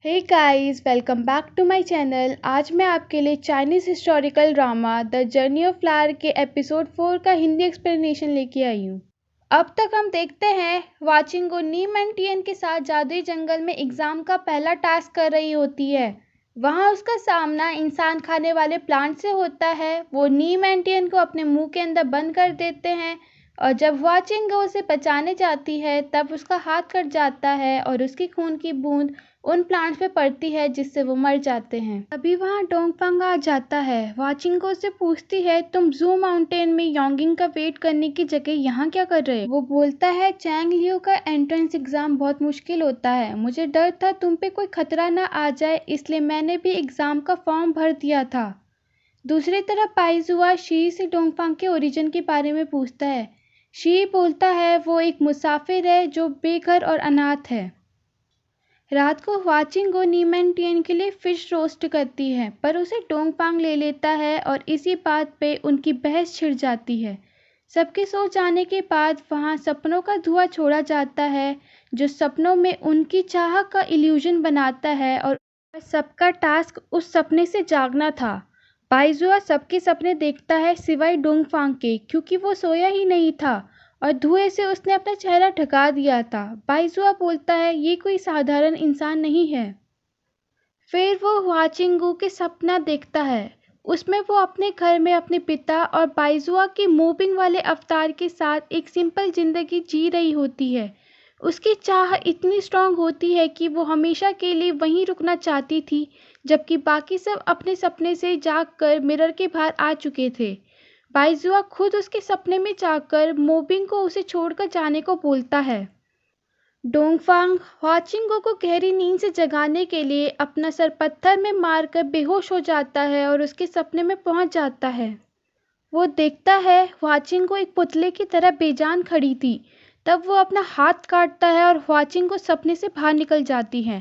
Hey guys, welcome back to my channel. आज मैं आपके लिए Chinese historical drama the journey of flower के एपिसोड 4 का हिंदी एक्सप्लेनेशन लेके आई हूँ। अब तक हम देखते हैं वाचिंगो नीम एंड टियन के साथ जादुई जंगल में एग्ज़ाम का पहला टास्क कर रही होती है। वहाँ उसका सामना इंसान खाने वाले प्लांट से होता है। वो नीम एंड टियन को अपने मुंह के अंदर बंद कर देते हैं और जब वाचिंगो उसे बचाने जाती है तब उसका हाथ कट जाता है और उसकी खून की बूंद उन प्लांट्स पे पड़ती है जिससे वो मर जाते हैं। अभी वहाँ डोंगफांग आ जाता है। वाचिंगो से पूछती है, तुम जू माउंटेन में योंगिंग का वेट करने की जगह यहाँ क्या कर रहे हो? वो बोलता है, चैंग लियो का एंट्रेंस एग्जाम बहुत मुश्किल होता है। मुझे डर था तुम पे कोई खतरा ना आ जाए, इसलिए मैंने भी एग्जाम का फॉर्म भर दिया था। दूसरी तरफ पाइजुआ शी से डोंगफांग के ओरिजिन के बारे में पूछता है। शी बोलता है वो एक मुसाफिर है जो बेघर और अनाथ है। रात को वाचिंगो नीम एंड टियन के लिए फिश रोस्ट करती है, पर उसे डोंगफांग ले लेता है और इसी बात पे उनकी बहस छिड़ जाती है। सबके सो जाने के बाद वहाँ सपनों का धुआं छोड़ा जाता है जो सपनों में उनकी चाह का इल्यूजन बनाता है और सबका टास्क उस सपने से जागना था। बाइजुआ सबके सपने देखता है सिवाय डोंगफांग के, क्योंकि वो सोया ही नहीं था और धुएं से उसने अपना चेहरा ढका दिया था। बाइजुआ बोलता है ये कोई साधारण इंसान नहीं है। फिर वो वाचिंगू के सपना देखता है। उसमें वो अपने घर में अपने पिता और बाइजुआ के मूविंग वाले अवतार के साथ एक सिंपल जिंदगी जी रही होती है। उसकी चाह इतनी स्ट्रांग होती है कि वो हमेशा के लिए वहीं रुकना चाहती थी, जबकि बाकी सब अपने सपने से जागकर मिरर के बाहर आ चुके थे। बाइजुआ खुद उसके सपने में जाकर मोबिंग को उसे छोड़कर जाने को बोलता है। डोंगफांग वाचिंगो को गहरी नींद से जगाने के लिए अपना सर पत्थर में मारकर बेहोश हो जाता है और उसके सपने में पहुंच जाता है। वो देखता है वाचिंगो एक पुतले की तरह बेजान खड़ी थी। तब वो अपना हाथ काटता है और वाचिंगो सपने से बाहर निकल जाती है।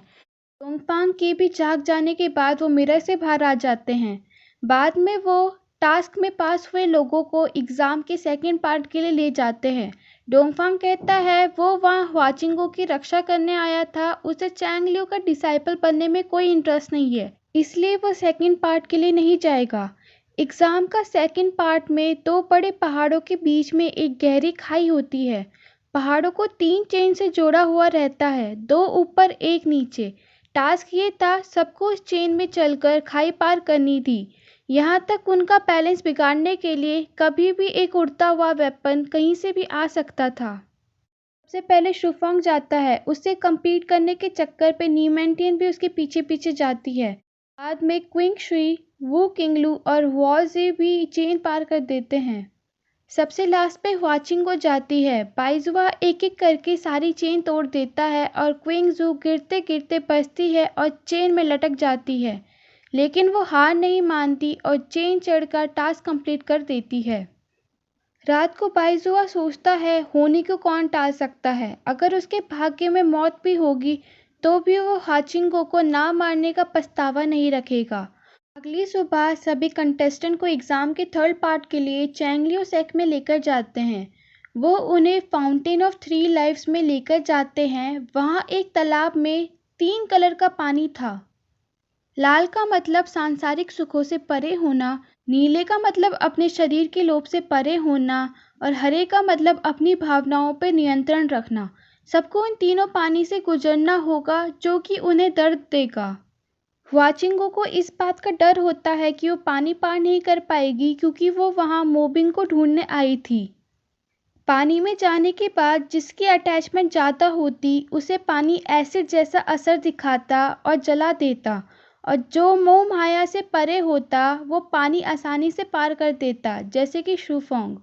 डोंगफांग के भी जाग जाने के बाद वो मिरर से बाहर आ जाते हैं। बाद में वो टास्क में पास हुए लोगों को एग्ज़ाम के सेकंड पार्ट के लिए ले जाते हैं। डोंगफांग कहता है वो वहाँ वाचिंगो की रक्षा करने आया था, उसे चैंग लियो का डिसाइपल बनने में कोई इंटरेस्ट नहीं है, इसलिए वो सेकंड पार्ट के लिए नहीं जाएगा। एग्ज़ाम का सेकंड पार्ट में दो बड़े पहाड़ों के बीच में एक गहरी खाई होती है। पहाड़ों को 3 चेन से जोड़ा हुआ रहता है, 2 ऊपर एक नीचे। टास्क ये था सबको उस चेन में चलकर खाई पार करनी थी। यहाँ तक उनका बैलेंस बिगाड़ने के लिए कभी भी एक उड़ता हुआ वेपन कहीं से भी आ सकता था। सबसे पहले शुफोंग जाता है। उससे compete करने के चक्कर पे नीमैंटियन भी उसके पीछे पीछे जाती है। बाद में क्विंग शुई, वू किंगलू और वॉजी भी चेन पार कर देते हैं। सबसे लास्ट पे वाचिंगो जाती है। बाइजुआ एक एक करके सारी चेन तोड़ देता है और क्विंगजू गिरते गिरते बचती है और चेन में लटक जाती है, लेकिन वो हार नहीं मानती और चेन चढ़कर टास्क कंप्लीट कर देती है। रात को बाइजुआ सोचता है होनी को कौन टाल सकता है। अगर उसके भाग्य में मौत भी होगी तो भी वो हाचिंगो को ना मारने का पछतावा नहीं रखेगा। अगली सुबह सभी कंटेस्टेंट को एग्ज़ाम के थर्ड पार्ट के लिए चैंगलियो सेक में लेकर जाते हैं। वो उन्हें फाउंटेन ऑफ 3 लाइव्स में लेकर जाते हैं। वहाँ एक तालाब में 3 कलर का पानी था। लाल का मतलब सांसारिक सुखों से परे होना, नीले का मतलब अपने शरीर के लोभ से परे होना और हरे का मतलब अपनी भावनाओं पर नियंत्रण रखना। सबको इन तीनों पानी से गुजरना होगा जो कि उन्हें दर्द देगा। वाचिंगो को इस बात का डर होता है कि वो पानी पार नहीं कर पाएगी, क्योंकि वो वहाँ मोबिंग को ढूंढने आई थी। पानी में जाने के बाद जिसकी अटैचमेंट ज़्यादा होती उसे पानी एसिड जैसा असर दिखाता और जला देता, और जो मोह माया से परे होता वो पानी आसानी से पार कर देता, जैसे कि शुफोंग।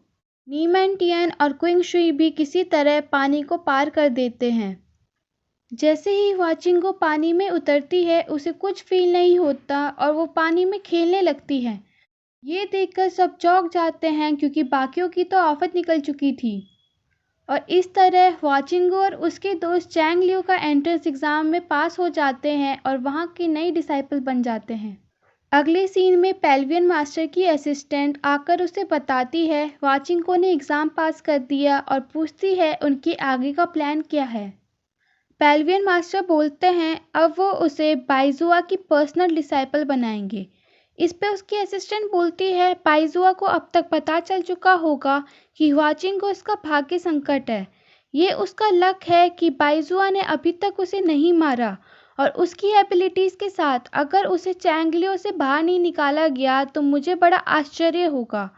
नीमैंटियन और क्विंग शुई भी किसी तरह पानी को पार कर देते हैं। जैसे ही वाचिंगो पानी में उतरती है उसे कुछ फील नहीं होता और वो पानी में खेलने लगती है। ये देखकर सब चौंक जाते हैं, क्योंकि बाकियों की तो आफत निकल चुकी थी। और इस तरह वाचिंगो और उसके दोस्त चैंग लियो का एंट्रेंस एग्ज़ाम में पास हो जाते हैं और वहाँ की नई डिसाइपल बन जाते हैं। अगले सीन में पेल्वियन मास्टर की असिस्टेंट आकर उसे बताती है वाचिंगो ने एग्ज़ाम पास कर दिया और पूछती है उनके आगे का प्लान क्या है। पेल्वियन मास्टर बोलते हैं अब वो उसे बाइजुआ की पर्सनल डिसाइपल बनाएंगे। इस पे उसकी असिस्टेंट बोलती है बाइजुआ को अब तक पता चल चुका होगा कि हुआचिंग को इसका भाग्य संकट है। ये उसका लक है कि बाइजुआ ने अभी तक उसे नहीं मारा और उसकी एबिलिटीज़ के साथ अगर उसे चैंगलियो से बाहर नहीं निकाला गया तो मुझे बड़ा आश्चर्य होगा।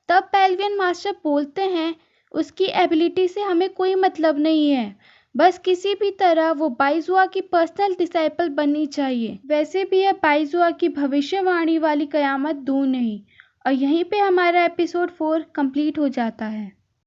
तब पेल्वियन मास्टर बोलते हैं उसकी एबिलिटी से हमें कोई मतलब नहीं है, बस किसी भी तरह वो बाइजुआ की पर्सनल डिसाइपल बननी चाहिए। वैसे भी यह बाइजुआ की भविष्यवाणी वाली कयामत दूर नहीं। और यहीं पे हमारा एपिसोड 4 कंप्लीट हो जाता है।